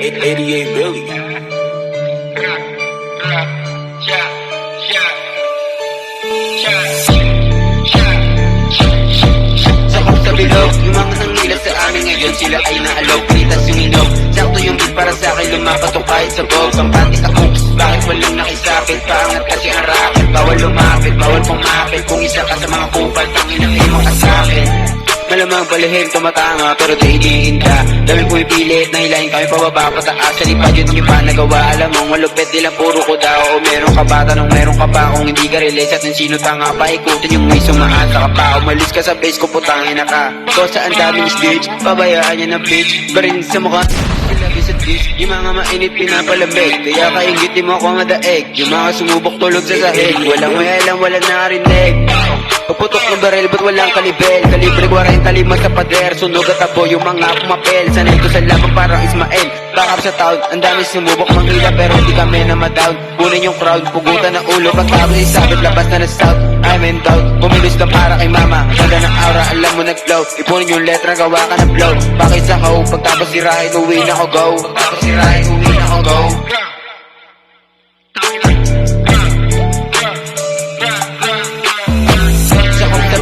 88 Billy. Sakop sa bilog, yung mga nangilas sa amin ngayon, sila ay naalog, pinitas yung inog. Sakto yung beat para sa akin, lumapatok kahit sa bog. Ang pati ka oops, bakit walang nakisapit? Paangat kasi ang racket, bawal lumapit, bawal pumapit. Kung isa ka sa mga kupal, tangin mo ka sa'kin. Malamang balihin, tumatanga, pero di iniinda. Dami pumipilit, nahilahin kami pababa, pataas. Sa lipad yun yung panagawa, alam mong malupit nila puro ko daw. O meron ka ba, tanong meron ka ba? Kung hindi ka release at ng sino tanga, paikutin yung may sumaasa ka pa. Umalis ka sa base ko, putangin na ka. So saan daming stage, pabayaan niya ng bitch. Barin sa mukha, ilagay sa dish. Yung mga mainit pinapalamig, kaya kaingitin mo ako madaig. Yung mga sumubok tulog sa sahig, walang may alam, walang narinig. Paputok ng baril, ba't walang kalibel? Kalibre 45 sa pader, sunog at abo yung mga pumapel. Sanay ko sa laban parang Ismael, backup sa town. Ang dami sumubok manghila pero hindi kami na ma-down. Kunin yung crowd, pugutan ng ulo, pagkabot isabit, labas na south. I'm in doubt, bumilis ka para kay mama. Ganda ng aura, alam mo nag-glow. Ipunin yung letra, gawa ka ng blow. Bakit sa how, pagtapos sirahin, uwi na ako go. Pagtapos sirahin, uwi na ako go.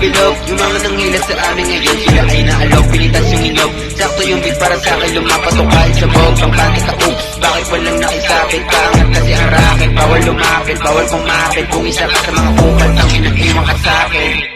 Bilog, yung mga nangilas sa amin ngayon, sila ay naalog, pinitas yung inog. Sakto yung beat para sa akin, lumapatok kahit sa bog. Ang pati ka oops, bakit walang nakisapit? Paangat kasi ang racket, bawal lumapit, bawal pumapit. Kung isa ka sa mga kupal, tangin ang iwan ka sa'kin.